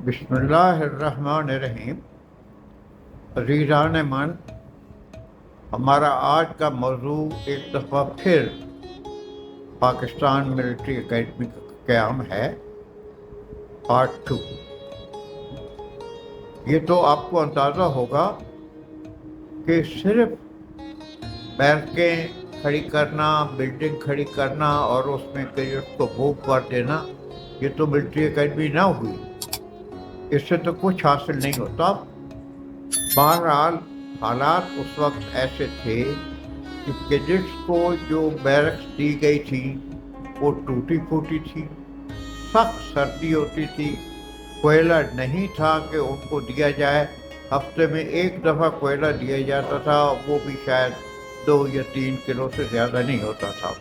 بسم اللہ الرحمن الرحیم۔ عزیزان من، ہمارا آج کا موضوع ایک دفعہ پھر پاکستان ملٹری اکیڈمی کا قیام ہے، پارٹ 2۔ یہ تو آپ کو اندازہ ہوگا کہ صرف بیرکیں کھڑی کرنا، بلڈنگ کھڑی کرنا اور اس میں کیڈٹ کو موو کر دینا، یہ تو ملٹری اکیڈمی نہ ہوئی، اس سے تو کچھ حاصل نہیں ہوتا۔ بہرحال حالات اس وقت ایسے تھے کہ کیڈٹس کو جو بیرکس دی گئی تھی وہ ٹوٹی پھوٹی تھی، سخت سردی ہوتی تھی، کوئلہ نہیں تھا کہ ان کو دیا جائے۔ ہفتے میں ایک دفعہ کوئلہ دیا جاتا تھا، وہ بھی شاید 2 یا 3 کلو سے زیادہ نہیں ہوتا تھا۔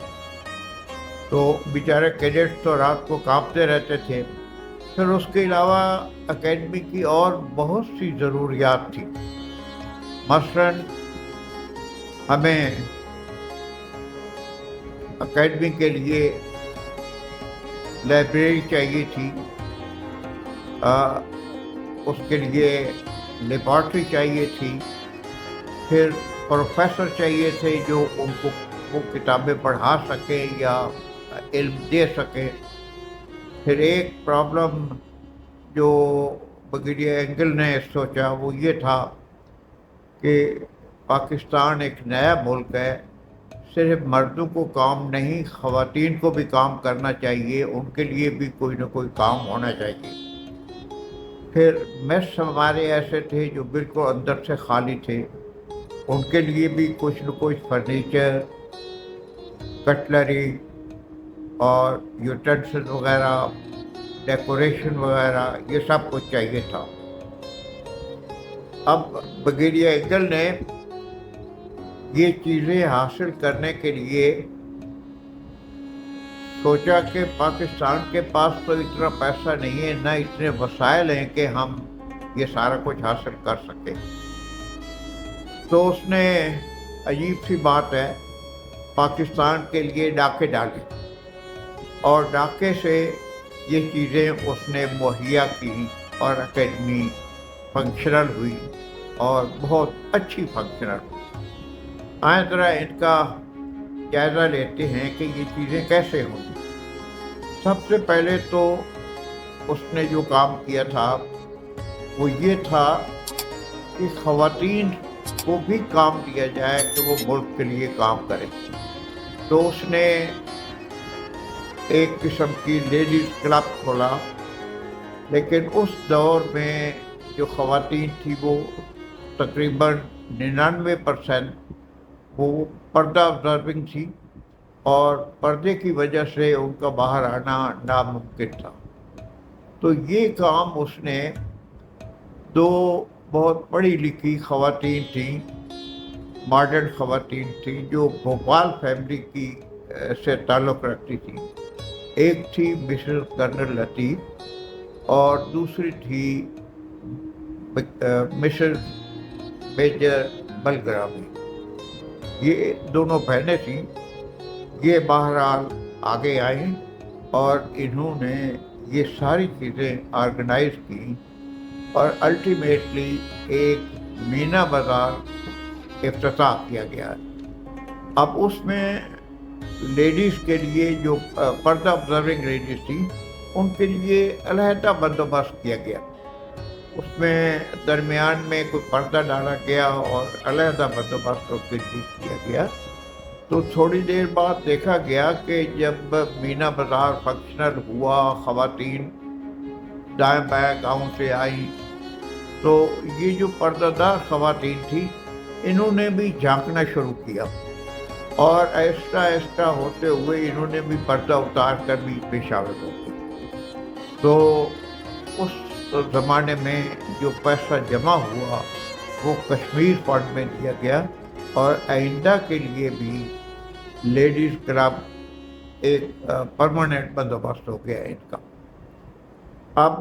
تو بیچارے کیڈٹس تو رات کو کانپتے رہتے تھے۔ پھر اس کے علاوہ اکیڈمی کی اور بہت سی ضروریات تھی۔ مثلاً ہمیں اکیڈمی کے لیے لائبریری چاہیے تھی، اس کے لیے لیبارٹری چاہیے تھی، پھر پروفیسر چاہیے تھے جو ان کو وہ کتابیں پڑھا سکیں یا علم دے سکیں۔ پھر ایک پرابلم جو بگیڈیا اینگل نے سوچا وہ یہ تھا کہ پاکستان ایک نیا ملک ہے، صرف مردوں کو کام نہیں، خواتین کو بھی کام کرنا چاہیے، ان کے لیے بھی کوئی نہ کوئی کام ہونا چاہیے۔ پھر میس ہمارے ایسے تھے جو بالکل اندر سے خالی تھے، ان کے لیے بھی کچھ نہ کچھ فرنیچر، کٹلری اور یوٹینسل وغیرہ، ڈیکوریشن وغیرہ، یہ سب کچھ چاہیے تھا۔ اب بگیڈیا اینگل نے یہ چیزیں حاصل کرنے کے لیے سوچا کہ پاکستان کے پاس تو اتنا پیسہ نہیں ہے، نہ اتنے وسائل ہیں کہ ہم یہ سارا کچھ حاصل کر سکیں۔ تو اس نے، عجیب سی بات ہے، پاکستان کے لیے ڈاکے ڈالے اور ڈاکے سے یہ چیزیں اس نے مہیا کی اور اکیڈمی فنکشنل ہوئی اور بہت اچھی فنکشنل ہوئی۔ آئیں ذرا ان کا جائزہ لیتے ہیں کہ یہ چیزیں کیسے ہوں۔ سب سے پہلے تو اس نے جو کام کیا تھا وہ یہ تھا کہ خواتین کو بھی کام دیا جائے کہ وہ ملک کے لیے کام کریں۔ تو اس نے ایک قسم کی لیڈیز کلب کھولا، لیکن اس دور میں جو خواتین تھی وہ تقریباً 99% وہ پردہ آبزرونگ تھی، اور پردے کی وجہ سے ان کا باہر آنا ناممکن تھا۔ تو یہ کام اس نے 2 بہت پڑھی لکھی خواتین تھیں، ماڈرن خواتین تھیں جو بھوپال فیملی کی سے تعلق رکھتی تھیں۔ ایک تھی مسز کرنل لطیف اور دوسری تھی مسز میجر بلگرامی۔ یہ دونوں بہنیں تھیں۔ یہ بہرحال آگے آئیں اور انہوں نے یہ ساری چیزیں آرگنائز کی اور الٹیمیٹلی ایک مینا بازار افتتاح کیا گیا۔ اب اس میں لیڈیز کے لیے جو پردہ آبزرونگ لیڈیز تھیں ان کے لیے علیحدہ بندوبست کیا گیا، اس میں درمیان میں کوئی پردہ ڈالا گیا اور علیحدہ بندوبست اس کے لیے کیا گیا۔ تو تھوڑی دیر بعد دیکھا گیا کہ جب مینا بازار فنکشنل ہوا، خواتین دائیں بائیں گاؤں سے آئیں، تو یہ جو پردہ دار خواتین تھیں انہوں نے بھی جھانکنا شروع کیا، اور آہستہ آہستہ ہوتے ہوئے انہوں نے بھی پردہ اتار کر بیچ میں شامل ہو گئی۔ تو اس زمانے میں جو پیسہ جمع ہوا وہ کشمیر فنڈ میں دیا گیا، اور آئندہ کے لیے بھی لیڈیز کلب ایک پرماننٹ بندوبست ہو گیا ان کا۔ اب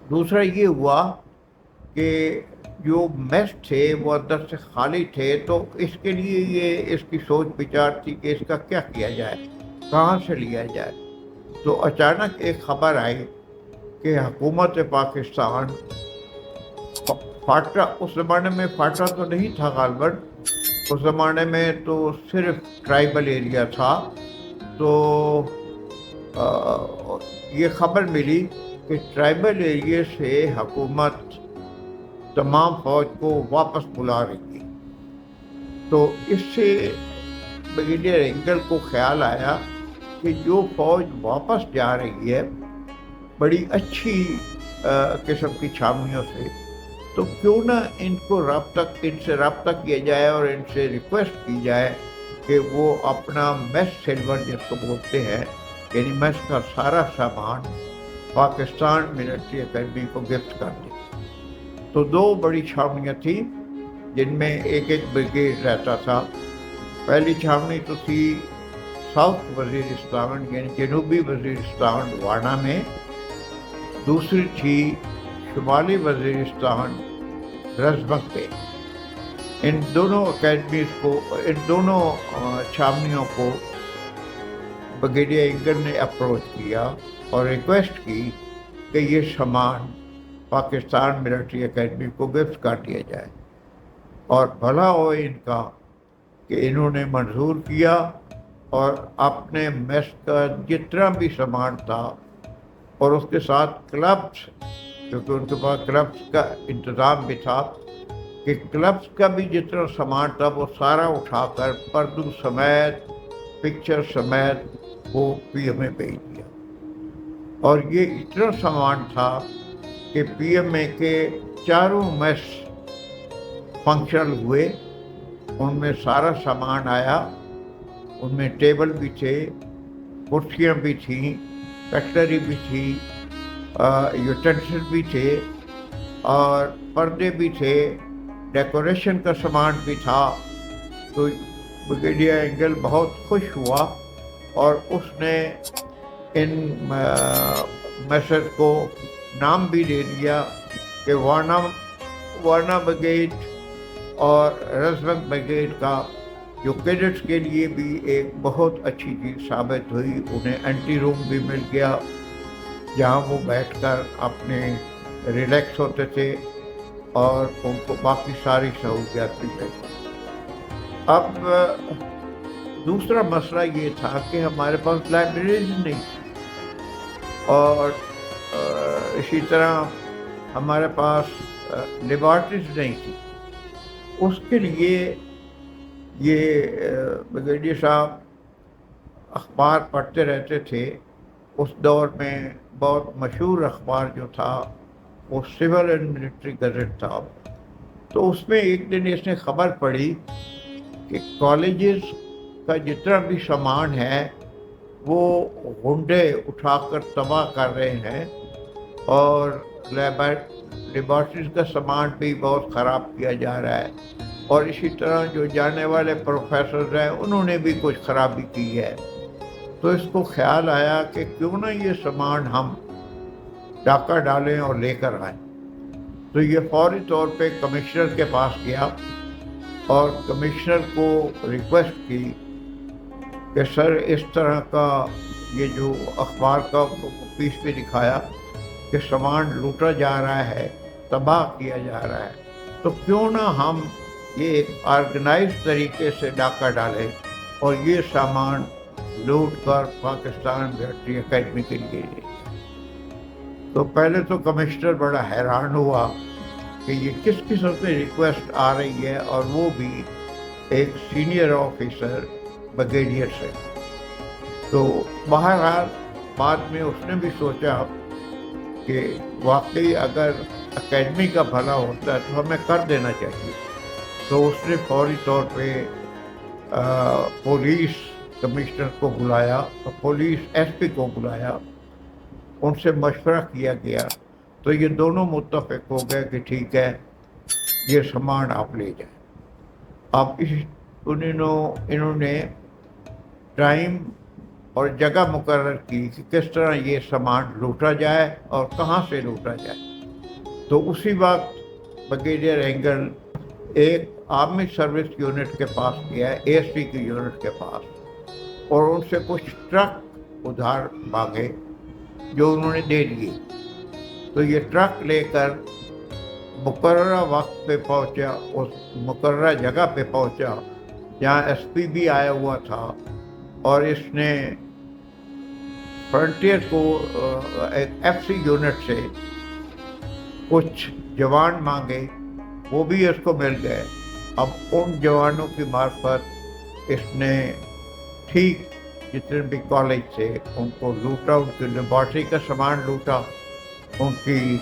دوسرا یہ ہوا کہ جو میس تھے وہ اندر سے خالی تھے، تو اس کے لیے یہ اس کی سوچ بچار تھی کہ اس کا کیا کیا جائے، کہاں سے لیا جائے۔ تو اچانک ایک خبر آئی کہ حکومت پاکستان فاٹا، اس زمانے میں فاٹا تو نہیں تھا غالباً، اس زمانے میں تو صرف ٹرائبل ایریا تھا. تو یہ خبر ملی کہ ٹرائبل ایریا سے حکومت تمام فوج کو واپس بلا رہی ہے. تو اس سے بریگیڈیئر اینگل کو خیال آیا کہ جو فوج واپس جا رہی ہے بڑی اچھی قسم کی چھاونیوں سے، تو کیوں نہ ان سے رابطہ کیا جائے اور ان سے ریکویسٹ کی جائے کہ وہ اپنا میس سلور جس کو بولتے ہیں، یعنی میس کا سارا سامان پاکستان ملٹری اکیڈمی کو گفٹ کر دیں. تو 2 بڑی چھاونیاں تھیں جن میں ایک بریگیڈ رہتا تھا. پہلی چھاونی تو تھی ساؤتھ وزیرستان یعنی جنوبی وزیرستان وانا میں، دوسری تھی شمالی وزیرستان رزمک پہ. ان دونوں اکیڈمیز کو، ان دونوں چھاونیوں کو بریگیڈیئر اینگل نے اپروچ کیا اور ریکویسٹ کی کہ یہ سامان پاکستان ملٹری اکیڈمی کو گفٹ کر دیا جائے. اور بھلا ہو ان کا کہ انہوں نے منظور کیا اور اپنے میس کا جتنا بھی سامان تھا اور اس کے ساتھ کلبس، کیونکہ ان کے پاس کلبس کا انتظام بھی تھا، کہ کلبس کا بھی جتنا سامان تھا وہ سارا اٹھا کر پردو سمیت، پکچر سمیت وہ پی ایم اے بھیج دیا. اور یہ اتنا سامان تھا کہ پی ایم اے کے 4 میس فنکشنل ہوئے. ان میں سارا سامان آیا، ان میں ٹیبل بھی تھے، کرسیاں بھی تھیں، کٹلری بھی تھی، یوٹینسل بھی تھے اور پردے بھی تھے، ڈیکوریشن کا سامان بھی تھا. تو بریگیڈیئر اینگل بہت خوش ہوا اور اس نے ان میسج کو نام بھی دے دیا کہ وانا بریگیڈ اور رزمک بریگیڈ کا، جو کیڈٹس کے لیے بھی ایک بہت اچھی چیز ثابت ہوئی. انہیں اینٹی روم بھی مل گیا جہاں وہ بیٹھ کر اپنے ریلیکس ہوتے تھے اور ان کو باقی ساری سہولیات بھی مل گئی. اب دوسرا مسئلہ یہ تھا کہ ہمارے پاس لائبریریز نہیں تھی اور اسی طرح ہمارے پاس لیبارٹریز نہیں تھی. اس کے لیے یہ بریگیڈیئر صاحب اخبار پڑھتے رہتے تھے. اس دور میں بہت مشہور اخبار جو تھا وہ سول اینڈ ملٹری گزٹ تھا. تو اس میں ایک دن اس نے خبر پڑھی کہ کالجز کا جتنا بھی سامان ہے وہ غنڈے اٹھا کر تباہ کر رہے ہیں اور لیبارٹریز کا سامان بھی بہت خراب کیا جا رہا ہے، اور اسی طرح جو جانے والے پروفیسرز ہیں انہوں نے بھی کچھ خرابی کی ہے. تو اس کو خیال آیا کہ کیوں نہ یہ سامان ہم ڈاکہ ڈالیں اور لے کر آئیں. تو یہ فوری طور پہ کمشنر کے پاس گیا اور کمشنر کو ریکویسٹ کی کہ سر اس طرح کا یہ جو اخبار کا پیس بھی دکھایا کہ سامان لوٹا جا رہا ہے، تباہ کیا جا رہا ہے، تو کیوں نہ ہم یہ ایک آرگنائز طریقے سے ڈاکہ ڈالیں اور یہ سامان لوٹ کر پاکستان ملٹری اکیڈمی کے لیے لے جائیں. تو پہلے تو کمشنر بڑا حیران ہوا کہ یہ کس قسم سے ریکویسٹ آ رہی ہے، اور وہ بھی ایک سینئر آفیسر بریگیڈیئر سے. تو بہرحال بعد میں اس نے بھی سوچا کہ واقعی اگر اکیڈمی کا بھلا ہوتا ہے تو ہمیں کر دینا چاہیے. تو اس نے فوری طور پہ پولیس کمشنر کو بلایا اور پولیس ایس پی کو بلایا، ان سے مشورہ کیا گیا. تو یہ دونوں متفق ہو گئے کہ ٹھیک ہے یہ سامان آپ لے جائیں. اب انہوں نے ٹائم اور جگہ مقرر کی کہ کس طرح یہ سامان لوٹا جائے اور کہاں سے لوٹا جائے. تو اسی وقت بریگیڈیئر اینگل ایک آرمی سروس یونٹ کے پاس گیا، اے ایس پی کی یونٹ کے پاس، اور ان سے کچھ ٹرک ادھار مانگے جو انہوں نے دے دیے. تو یہ ٹرک لے کر مقررہ وقت پہ پہنچا، اس مقررہ جگہ پہ پہنچا جہاں ایس پی بھی آیا ہوا تھا، اور اس نے فرنٹیئر کو ایک ایف سی یونٹ سے کچھ جوان مانگے، وہ بھی اس کو مل گئے۔ اب ان جوانوں کی معرفت اس نے ٹھیک جتنے بھی کالج تھے ان کو لوٹا، ان کی لیبارٹری کا سامان لوٹا، ان کی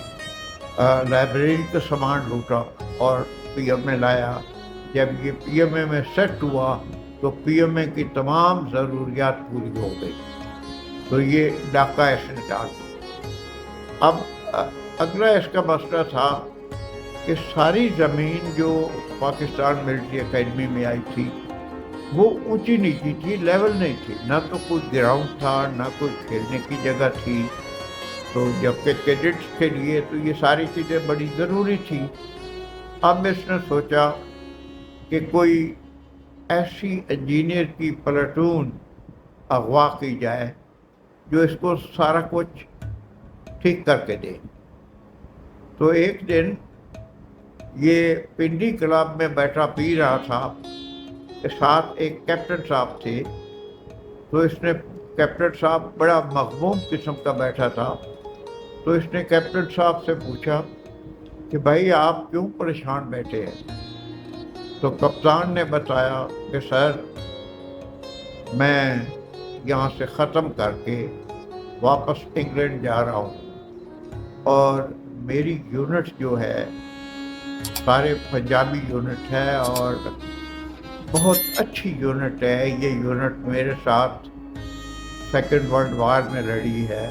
لائبریری کا سامان لوٹا اور پی ایم میں لایا۔ جب یہ پی ایم اے میں سیٹ ہوا تو پی ایم اے کی تمام ضروریات پوری ہو گئی، تو یہ ڈاکہ اس نے ڈال دیا۔ اب اگلا اس کا مسئلہ تھا کہ ساری زمین جو پاکستان ملٹری اکیڈمی میں آئی تھی وہ اونچی نیچی تھی، لیول نہیں تھی، نہ تو کوئی گراؤنڈ تھا نہ کوئی کھیلنے کی جگہ تھی، تو جبکہ کیڈٹس کے لیے تو یہ ساری چیزیں بڑی ضروری تھی۔ اب اس نے سوچا کہ کوئی ایسی انجینئر کی پلاٹون اغوا کی جائے جو اس کو سارا کچھ ٹھیک کر کے دے۔ تو ایک دن یہ پنڈی کلب میں بیٹھا پی رہا تھا، ساتھ ایک کیپٹن صاحب تھے، تو اس نے کیپٹن صاحب بڑا مغموم قسم کا بیٹھا تھا، تو اس نے کیپٹن صاحب سے پوچھا کہ بھائی آپ کیوں پریشان بیٹھے ہیں؟ تو کپتان نے بتایا کہ سر میں یہاں سے ختم کر کے واپس انگلینڈ جا رہا ہوں، اور میری یونٹ جو ہے سارے پنجابی یونٹ ہے اور بہت اچھی یونٹ ہے، یہ یونٹ میرے ساتھ سیکنڈ ورلڈ وار میں لڑی ہے،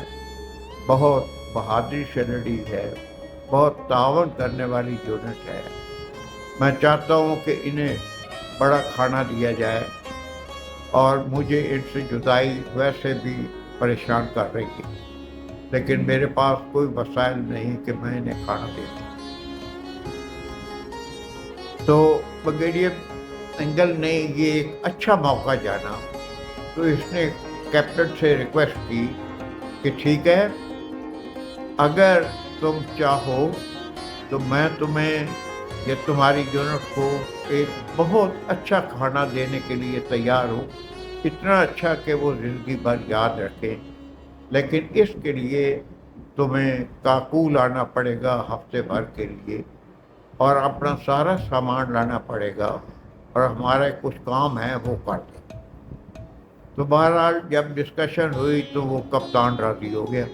بہت بہادری سے لڑی ہے، بہت تعاون کرنے والی یونٹ ہے، میں چاہتا ہوں کہ انہیں بڑا کھانا دیا جائے، اور مجھے ان سے جدائی ویسے بھی پریشان کر رہی ہے، لیکن میرے پاس کوئی وسائل نہیں کہ میں انہیں کھانا دے دوں۔ تو بریگیڈیئر اینگل نے یہ ایک اچھا موقع جانا، تو اس نے کیپٹن سے ریکویسٹ کی کہ ٹھیک ہے، اگر تم چاہو تو میں تمہیں یا تمہاری یونٹ کو ایک بہت اچھا کھانا دینے کے لیے تیار ہوں، اتنا اچھا کہ وہ زندگی بھر یاد رکھیں، لیکن اس کے لیے تمہیں کاکول آنا پڑے گا ہفتے بھر کے لیے، اور اپنا سارا سامان لانا پڑے گا، اور ہمارے کچھ کام ہیں وہ کر دیں۔ تو بہرحال جب ڈسکشن ہوئی تو وہ کپتان راضی ہو گیا،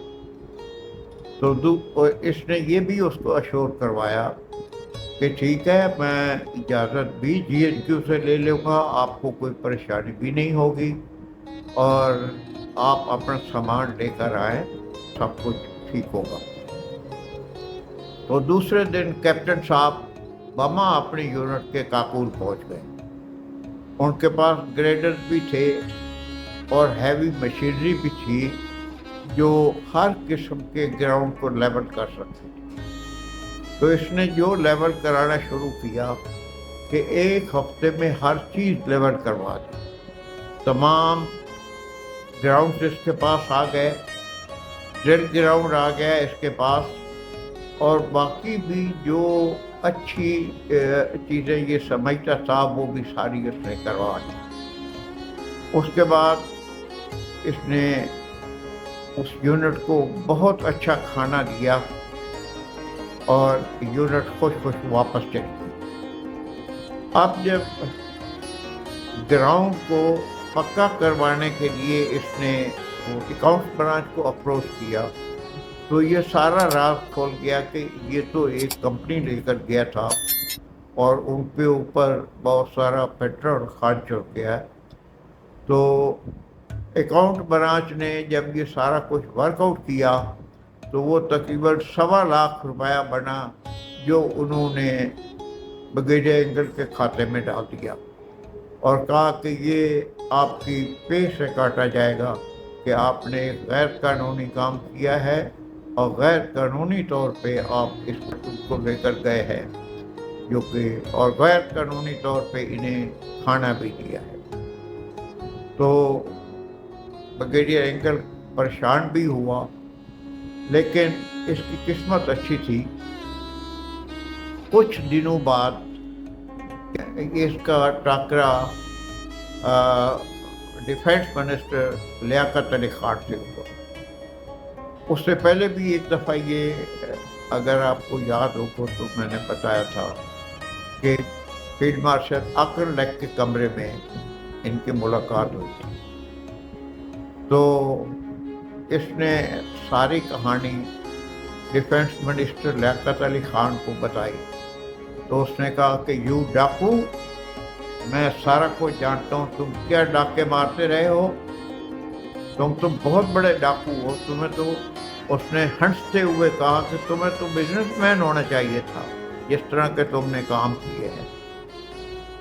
تو اس نے یہ بھی اس کو اشور کروایا کہ ٹھیک ہے، میں اجازت بھی جی ایچ کیو سے لے لوں گا، آپ کو کوئی پریشانی بھی نہیں ہوگی، اور آپ اپنا سامان لے کر آئیں، سب کچھ ٹھیک ہوگا۔ تو دوسرے دن کیپٹن صاحب بما اپنی یونٹ کے کاکول پہنچ گئے، ان کے پاس گریڈر بھی تھے اور ہیوی مشینری بھی تھی جو ہر قسم کے گراؤنڈ کو لیول کر سکتی تھی۔ تو اس نے جو لیول کرانا شروع کیا کہ ایک ہفتے میں ہر چیز لیول کروا دی، تمام گراؤنڈ اس کے پاس آ گئے، ڈرل گراؤنڈ آ گیا اس کے پاس، اور باقی بھی جو اچھی چیزیں یہ سمجھتا تھا وہ بھی ساری اس نے کروا دی۔ اس کے بعد اس نے اس یونٹ کو بہت اچھا کھانا دیا اور یونٹ خوش خوش واپس چلی گئی۔ اب جب گراؤنڈ کو پکا کروانے کے لیے اس نے اکاؤنٹس برانچ کو اپروچ کیا تو یہ سارا راز کھول گیا کہ یہ تو ایک کمپنی لے کر گیا تھا اور ان کے اوپر بہت سارا پیٹرول خرچ ہو گیا۔ تو اکاؤنٹ برانچ نے جب یہ سارا کچھ ورک آؤٹ کیا تو وہ تقریباً 1.25 لاکھ روپیہ بنا جو انہوں نے بریگیڈیئر اینگل کے کھاتے میں ڈال دیا اور کہا کہ یہ آپ کی پے سے کاٹا جائے گا کہ آپ نے غیر قانونی کام کیا ہے اور غیر قانونی طور پہ آپ اس کو لے کر گئے ہیں، جو کہ اور غیر قانونی طور پہ انہیں کھانا بھی دیا ہے۔ تو بریگیڈیئر اینگل پریشان بھی ہوا، لیکن اس کی قسمت اچھی تھی، کچھ دنوں بعد اس کا ٹاکرا ڈیفینس منسٹر لیاقت علی خان سے ہوا۔ اس سے پہلے بھی ایک دفعہ یہ اگر آپ کو یاد ہو تو میں نے بتایا تھا کہ فیلڈ مارشل اکر لیک کے کمرے میں ان کی ملاقات ہوئی تھی۔ تو اس نے ساری کہانی ڈیفینس منسٹر لیاقت علی خان کو بتائی، تو اس نے کہا کہ یو ڈاکو، میں سارا کچھ جانتا ہوں، تم کیا ڈاکے مارتے رہے ہو، تم بہت بڑے ڈاکو ہو، تمہیں تو، اس نے ہنستے ہوئے کہا کہ تمہیں تو بزنس مین ہونا چاہیے تھا جس طرح کے تم نے کام کیے ہیں۔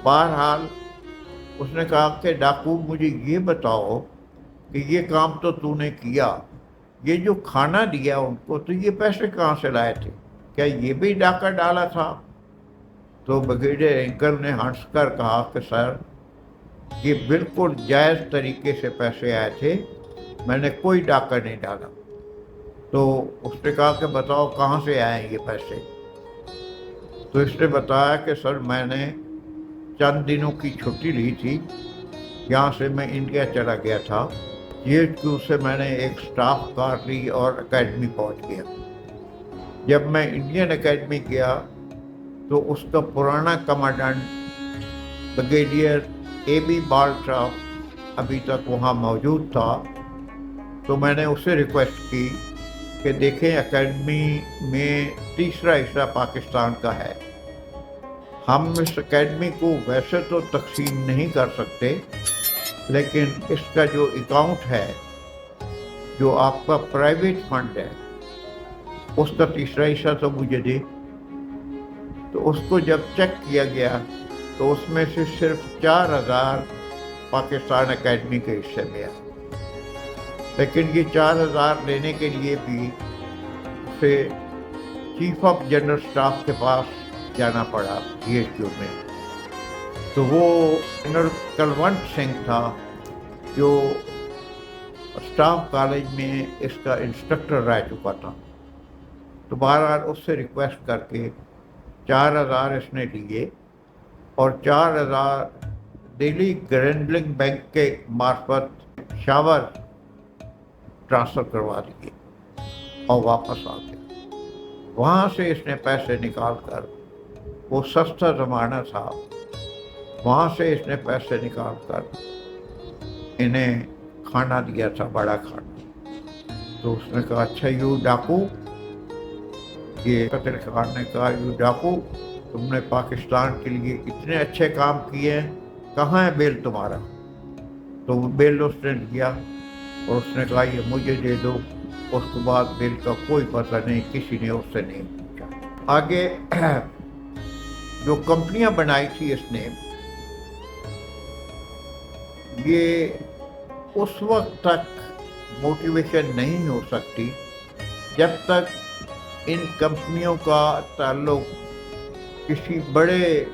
بہرحال اس نے کہا کہ ڈاکو مجھے یہ بتاؤ کہ یہ کام تو نے کیا، یہ جو کھانا دیا ان کو تو یہ پیسے کہاں سے لائے تھے، کیا یہ بھی ڈاکہ ڈالا تھا؟ تو بریگیڈیئر انکل نے ہنس کر کہا کہ سر یہ بالکل جائز طریقے سے پیسے آئے تھے، میں نے کوئی ڈاکہ نہیں ڈالا۔ تو اس نے کہا کہ بتاؤ کہاں سے آئے یہ پیسے؟ تو اس نے بتایا کہ سر میں نے چند دنوں کی چھٹی لی تھی، یہاں سے میں انڈیا چلا گیا تھا، GHQ سے میں نے ایک سٹاف کار لی اور اکیڈمی پہنچ گیا۔ جب میں انڈین اکیڈمی گیا تو اس کا پرانا کمانڈنٹ بریگیڈیئر AB بال صاحب ابھی تک وہاں موجود تھا۔ تو میں نے اسے ریکویسٹ کی کہ دیکھیں اکیڈمی میں تیسرا حصہ پاکستان کا ہے، ہم اس اکیڈمی کو ویسے تو تقسیم نہیں کر سکتے، لیکن اس کا جو اکاؤنٹ ہے، جو آپ کا پرائیویٹ فنڈ ہے، اس کا تیسرا حصہ تو مجھے دے۔ تو اس کو جب چیک کیا گیا تو اس میں سے صرف 4,000 پاکستان اکیڈمی کے حصے میں آئے، لیکن یہ 4,000 لینے کے لیے بھی اسے چیف آف جنرل اسٹاف کے پاس جانا پڑا GHQ میں۔ تو وہ جنرل کلونٹ سنگھ تھا جو اسٹاف کالج میں اس کا انسٹرکٹر رہ چکا تھا۔ تو بہرحال اس سے ریکویسٹ کر کے 4,000 اس نے لیے اور 4,000 دہلی گرینڈلنگ بینک کے مارفت شاور ٹرانسفر کروا دیے اور واپس آ گیا۔ وہاں سے اس نے پیسے نکال کر، وہ سستا زمانہ تھا، وہاں سے اس نے پیسے نکال کر انہیں کھانا دیا تھا، بڑا کھانا۔ تو اس نے کہا اچھا یو ڈاکو، یہ قتل خان نے کہا یو ڈاکو، تم نے پاکستان کے لیے اتنے اچھے کام کیے ہیں، کہاں ہے بیل تمہارا؟ تو وہ بیل اس نے لیا اور اس نے کہا یہ مجھے دے دو۔ اس کے بعد بیل کا کوئی پتہ نہیں، کسی نے اس سے نہیں پوچھا۔ آگے جو کمپنیاں بنائی تھی اس نے، یہ اس وقت تک موٹیویشن نہیں ہو سکتی جب تک ان کمپنیوں کا تعلق کسی بڑے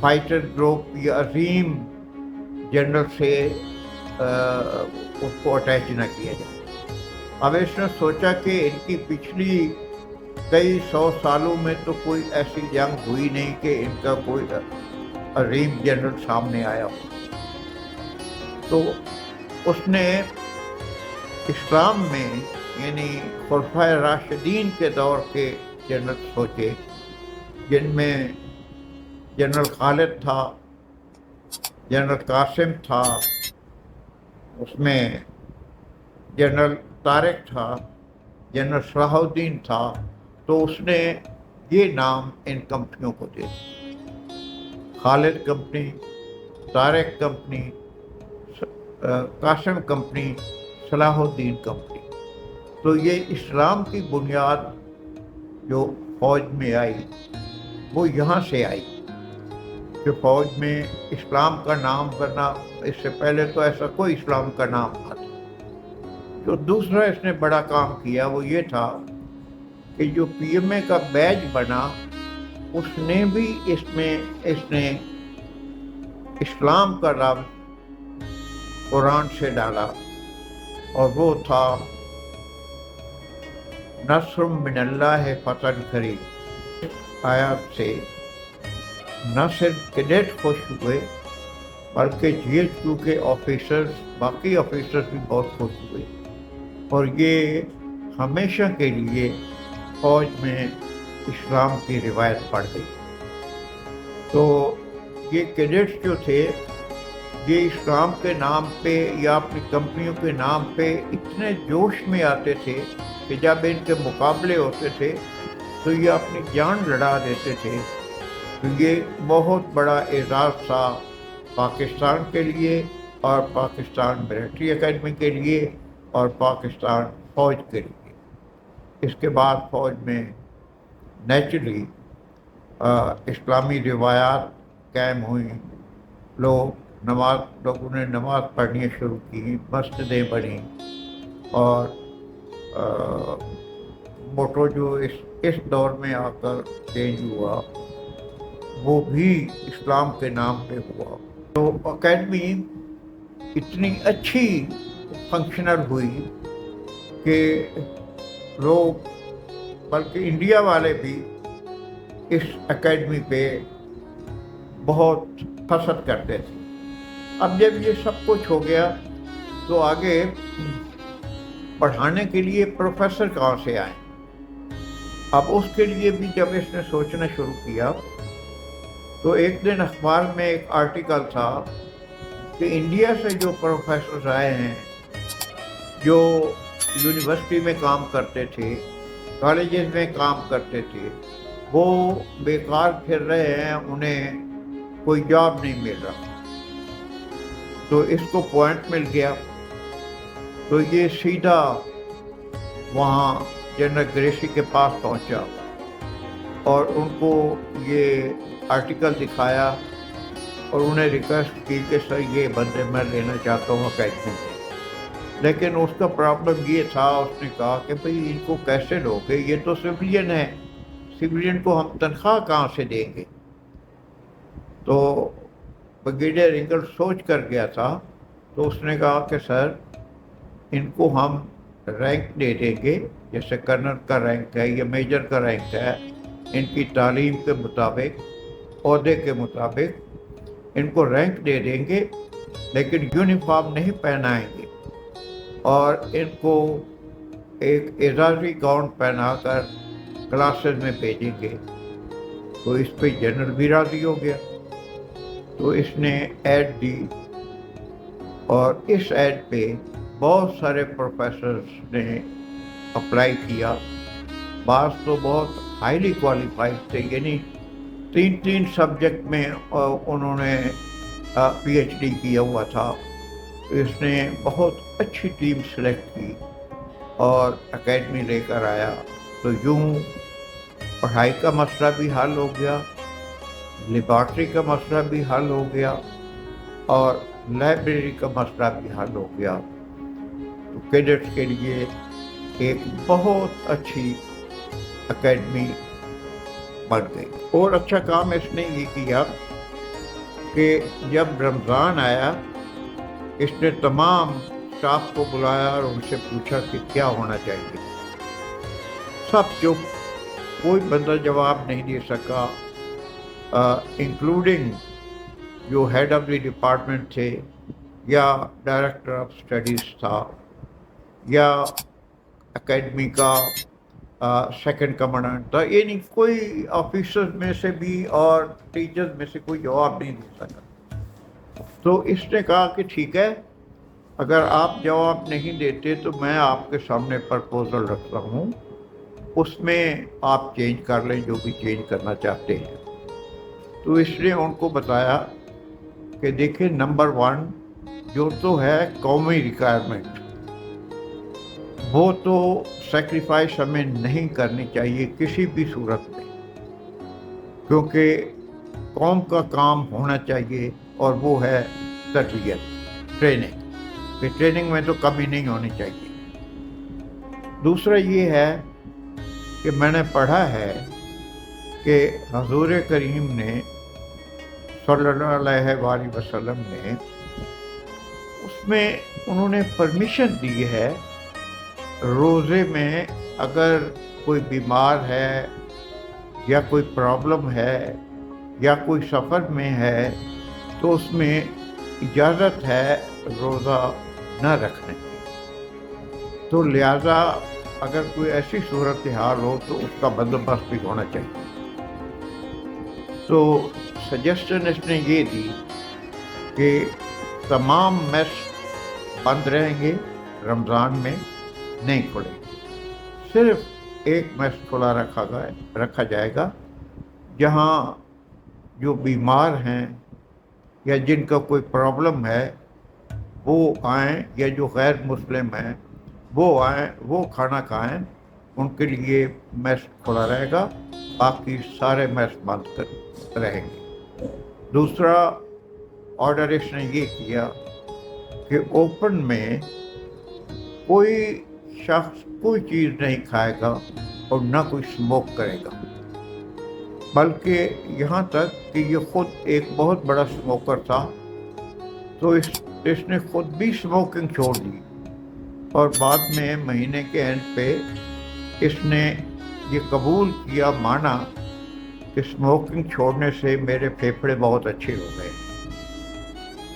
فائٹر گروپ یا عظیم جنرل سے اس کو اٹیچ نہ کیا جائے۔ اب اس نے سوچا کہ ان کی پچھلی کئی 100 سالوں میں تو کوئی ایسی جنگ ہوئی نہیں کہ ان کا کوئی عظیم جنرل سامنے آیا ہو۔ تو اس نے اسلام میں یعنی خلفائے راشدین کے دور کے جنرل سوچے، جن میں جنرل خالد تھا، جنرل قاسم تھا، اس میں جنرل طارق تھا، جنرل صلاح الدین تھا۔ تو اس نے یہ نام ان کمپنیوں کو دے دیا، Khalid company, Tariq company, Qasim company, Salah Uddin company. تو یہ اسلام کی بنیاد جو فوج میں آئی وہ یہاں سے آئی کہ فوج میں اسلام کا نام کرنا، اس سے پہلے تو ایسا کوئی اسلام کا نام نہ تھا۔ جو دوسرا اس نے بڑا کام کیا وہ یہ تھا کہ جو PMA کا بیج بنا اس نے بھی اس نے اسلام کا لفظ قرآن سے ڈالا، اور وہ تھا نصر من اللہ فتح قریب آیات سے نہ صرف کیڈٹ خوش ہوئے بلکہ جی ایچ کیو کے آفیسرز، باقی آفیسرز بھی بہت خوش ہوئے، اور یہ ہمیشہ کے لیے فوج میں اسلام کی روایت پڑ گئی۔ تو یہ کیڈٹس جو تھے یہ اسلام کے نام پہ یا اپنی کمپنیوں کے نام پہ اتنے جوش میں آتے تھے کہ جب ان کے مقابلے ہوتے تھے تو یہ اپنی جان لڑا دیتے تھے۔ تو یہ بہت بڑا اعزاز تھا پاکستان کے لیے اور پاکستان ملٹری اکیڈمی کے لیے اور پاکستان فوج کے لیے۔ اس کے بعد فوج میں نیچرلی اسلامی روایات قائم ہوئیں، لوگوں نے نماز پڑھنی شروع کی، مسجدیں بنیں، اور موٹو جو اس دور میں آ کر چینج ہوا وہ بھی اسلام کے نام پہ ہوا۔ تو اکیڈمی اتنی اچھی فنکشنل ہوئی کہ لوگ بلکہ انڈیا والے بھی اس اکیڈمی پہ بہت حسد کرتے تھے۔ اب جب یہ سب کچھ ہو گیا تو آگے پڑھانے کے لیے پروفیسر کہاں سے آئیں؟ اب اس کے لیے بھی جب اس نے سوچنا شروع کیا تو ایک دن اخبار میں ایک آرٹیکل تھا کہ انڈیا سے جو پروفیسرز آئے ہیں، جو یونیورسٹی میں کام کرتے تھے، کالجز میں کام کرتے تھے، وہ بیکار پھر رہے ہیں، انہیں کوئی جاب نہیں مل رہا۔ تو اس کو پوائنٹ مل گیا، تو یہ سیدھا وہاں جنرل گریسی کے پاس پہنچا اور ان کو یہ آرٹیکل دکھایا اور انہیں ریکویسٹ کی کہ سر یہ بندے میں لینا چاہتا ہوں اکیڈمی میں۔ لیکن اس کا پرابلم یہ تھا، اس نے کہا کہ بھئی ان کو کیسے لوگے، یہ تو سویلین ہے، سویلین کو ہم تنخواہ کہاں سے دیں گے؟ تو بریگیڈیئر انگل سوچ کر گیا تھا، تو اس نے کہا کہ سر ان کو ہم رینک دے دیں گے، جیسے کرنل کا رینک ہے یا میجر کا رینک ہے، ان کی تعلیم کے مطابق، عہدے کے مطابق ان کو رینک دے دیں گے، لیکن یونیفارم نہیں پہنائیں گے اور ان کو ایک اعزازی گاؤن پہنا کر کلاسز میں بھیجیں گے۔ تو اس پہ جنرل بھی راضی ہو گیا، تو اس نے ایڈ دی، اور اس ایڈ پہ بہت سارے پروفیسرز نے اپلائی کیا۔ بعض تو بہت ہائیلی کوالیفائڈ تھے، یعنی 3 سبجیکٹ میں انہوں نے پی ایچ ڈی کیا ہوا تھا۔ اس نے بہت اچھی ٹیم سلیکٹ کی اور اکیڈمی لے کر آیا۔ تو یوں پڑھائی کا مسئلہ بھی حل ہو گیا، لیبارٹری کا مسئلہ بھی حل ہو گیا، اور لائبریری کا مسئلہ بھی حل ہو گیا۔ تو کیڈٹس کے لیے ایک بہت اچھی اکیڈمی بن گئی۔ اور اچھا کام اس نے یہ کیا کہ جب رمضان آیا اس نے تمام اسٹاف کو بلایا اور ان سے پوچھا کہ کیا ہونا چاہیے۔ سب چپ، کوئی بندہ جواب نہیں دے سکا، انکلوڈنگ جو ہیڈ آف دی ڈپارٹمنٹ تھے، یا ڈائریکٹر آف اسٹڈیز تھا، یا اکیڈمی کا سیکنڈ کمانڈنٹ تھا، یعنی کوئی آفیسرز میں سے بھی اور ٹیچرز میں سے کوئی جواب نہیں دے سکا۔ تو اس نے کہا کہ ٹھیک ہے، اگر آپ جواب نہیں دیتے تو میں آپ کے سامنے پرپوزل رکھتا ہوں، اس میں آپ چینج کر لیں جو بھی چینج کرنا چاہتے ہیں۔ تو اس نے ان کو بتایا کہ دیکھیں، نمبر 1 جو تو ہے قومی ریکوائرمنٹ، وہ تو سیکریفائس ہمیں نہیں کرنی چاہیے کسی بھی صورت میں، کیونکہ قوم کا کام ہونا چاہیے، اور وہ ہے تربیت، ٹریننگ، کہ ٹریننگ میں تو کمی نہیں ہونی چاہیے۔ دوسرا یہ ہے کہ میں نے پڑھا ہے کہ حضور کریم نے صلی اللہ علیہ وآلہ وسلم نے اس میں انہوں نے پرمیشن دی ہے روزے میں اگر کوئی بیمار ہے یا کوئی پرابلم ہے یا کوئی سفر میں ہے تو اس میں اجازت ہے روزہ نہ رکھنے کی، تو لہذا اگر کوئی ایسی صورتحال ہو تو اس کا بندوبست بھی ہونا چاہیے۔ تو سجیشن اس نے یہ دی کہ تمام میس بند رہیں گے، رمضان میں نہیں کھلے گے، صرف ایک میس کھلا رکھا جائے گا، جہاں جو بیمار ہیں یا جن کا کوئی پرابلم ہے وہ آئیں، یا جو غیر مسلم ہیں وہ آئیں، وہ کھانا کھائیں، ان کے لیے میس کھلا رہے گا، باقی سارے میس بند رہیں گے۔ دوسرا آرڈر اس نے یہ کیا کہ اوپن میں کوئی شخص کوئی چیز نہیں کھائے گا اور نہ کوئی اسموک کرے گا، بلکہ یہاں تک کہ یہ خود ایک بہت بڑا اسموکر تھا، تو اس نے خود بھی اسموکنگ چھوڑ دی، اور بعد میں مہینے کے اینڈ پہ اس نے یہ قبول کیا، مانا کہ اسموکنگ چھوڑنے سے میرے پھیپھڑے بہت اچھے ہو گئے۔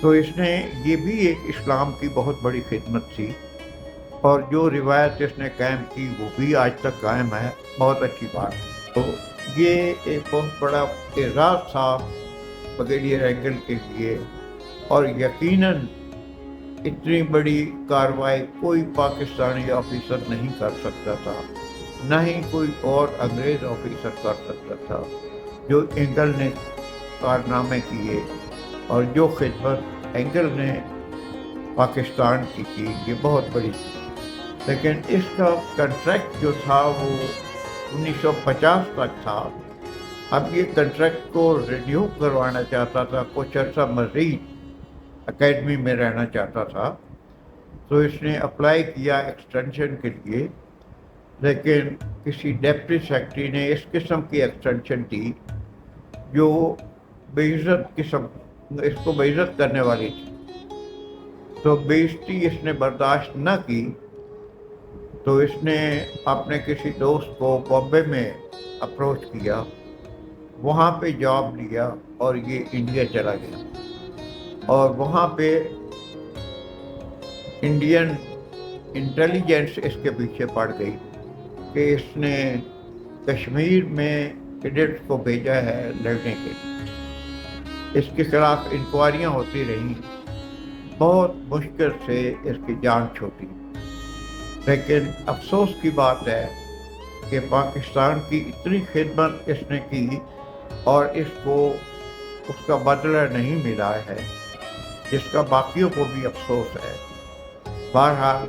تو اس نے یہ بھی ایک اسلام کی بہت بڑی خدمت تھی، اور جو روایت اس نے قائم کی وہ بھی آج تک قائم ہے، بہت اچھی بات ہے۔ تو یہ ایک بہت بڑا اعزاز تھا بریگیڈیئر اینگل کے لیے، اور یقیناً اتنی بڑی کارروائی کوئی پاکستانی آفیسر نہیں کر سکتا تھا، نہ ہی کوئی اور انگریز آفیسر کر سکتا تھا، جو اینگل نے کارنامے کیے اور جو خدمت اینگل نے پاکستان کی تھی یہ بہت بڑی تھی۔ لیکن اس کا کنٹریکٹ جو تھا وہ 1950 تک تھا۔ اب یہ کنٹریکٹ کو رینیو کروانا چاہتا تھا، کچھ عرصہ مزید اکیڈمی میں رہنا چاہتا تھا، تو اس نے اپلائی کیا ایکسٹینشن کے لیے، لیکن کسی ڈپٹی سیکرٹری نے اس قسم کی ایکسٹینشن دی جو اس کو بے عزت کرنے والی تھی، تو بے عزتی اس نے برداشت نہ کی، تو اس نے اپنے کسی دوست کو بامبے میں اپروچ کیا، وہاں پہ جاب لیا اور یہ انڈیا چلا گیا، اور وہاں پہ انڈین انٹیلیجنس اس کے پیچھے پڑ گئی کہ اس نے کشمیر میں کیڈٹس کو بھیجا ہے لڑنے کے لیے۔ اس کے خلاف انکوائریاں ہوتی رہیں، بہت مشکل سے اس کی جان چھوٹی، لیکن افسوس کی بات ہے کہ پاکستان کی اتنی خدمت اس نے کی اور اس کو اس کا بدلہ نہیں ملا ہے، جس کا باقیوں کو بھی افسوس ہے۔ بہرحال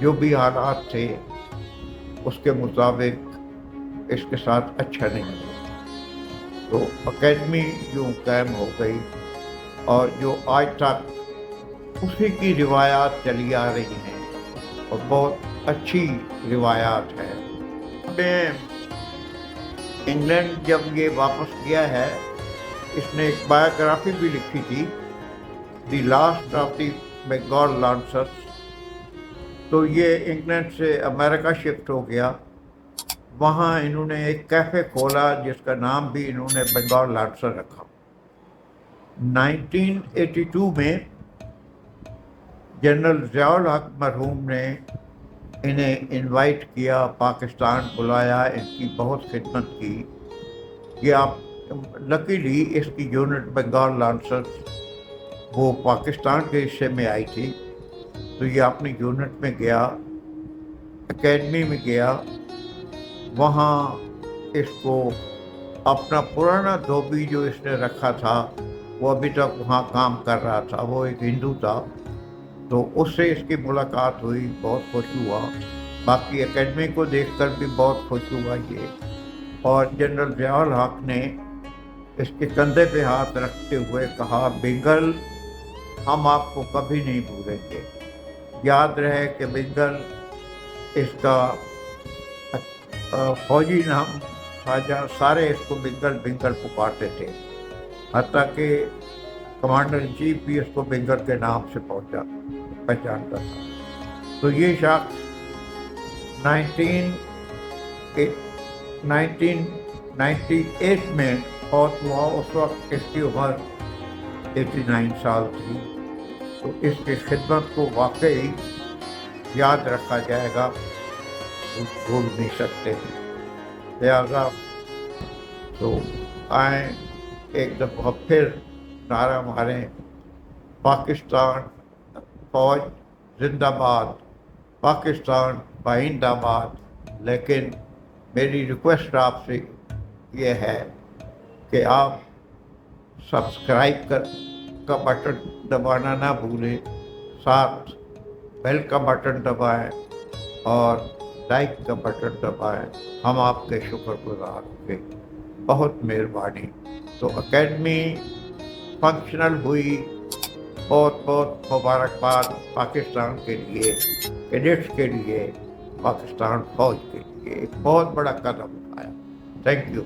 جو بھی حالات تھے اس کے مطابق اس کے ساتھ اچھا نہیں ہوا، تو اکیڈمی یوں قائم ہو گئی، اور جو آج تک اسی کی روایات چلی آ رہی ہیں اور بہت اچھی روایات ہیں۔ میں انگلینڈ جب یہ واپس گیا ہے، اس نے ایک بایوگرافی بھی لکھی تھی، the last of the Bengal lancers. تو یہ انگلینڈ سے امریکہ شفٹ ہو گیا، وہاں انہوں نے ایک کیفے کھولا جس کا نام بھی انہوں نے بنگال لانسر رکھا۔ 1982 میں جنرل ضیاء الحق مرحوم نے انہیں انوائٹ کیا، پاکستان بلایا، ان کی بہت خدمت کی۔ یہ آپ لکیلی اس کی یونٹ بنگال لانسرز وہ پاکستان کے حصے میں آئی تھی، تو یہ اپنی یونٹ میں گیا، اکیڈمی میں گیا، وہاں اس کو اپنا پرانا دھوبی جو اس نے رکھا تھا وہ ابھی تک وہاں کام کر رہا تھا، وہ ایک ہندو تھا، تو اس سے اس کی ملاقات ہوئی، بہت خوش ہوا، باقی اکیڈمی کو دیکھ کر بھی بہت خوش ہوا یہ۔ اور جنرل ضیاء الحق نے اس کے کندھے پہ ہاتھ رکھتے ہوئے کہا، بنگل ہم آپ کو کبھی نہیں بھولیں گے، یاد رہے کہ بنگل اس کا فوجی نام تھا، سارے اس کو بنگل بنگل پکارتے تھے، حتیٰ کہ کمانڈر ان چیف بھی اس کو بنگل کے نام سے پہچانتا تھا۔ تو یہ شخص 1998 میں فوت ہوا. اس وقت اس کی عمر 89 سال تھی. تو اس کی خدمت کو واقعی یاد رکھا جائے گا, بھول نہیں سکتے. لہذا تو آئیں ایک دفعہ پھر نعرہ ماریں, پاکستان فوج زندہ باد, پاکستان پائندہ باد. لیکن میری ریکویسٹ آپ سے یہ ہے کہ آپ سبسکرائب کا بٹن دبانا نہ بھولیں, ساتھ بیل کا بٹن دبائیں اور لائک کا بٹن دبائیں. ہم آپ کے شکر گزار ہوں گے. بہت مہربانی. تو اکیڈمی فنکشنل ہوئی. بہت بہت مبارکباد پاکستان کے لیے, کیڈٹس کے لیے, پاکستان فوج کے لیے ایک بہت بڑا قدم اٹھایا. Thank you.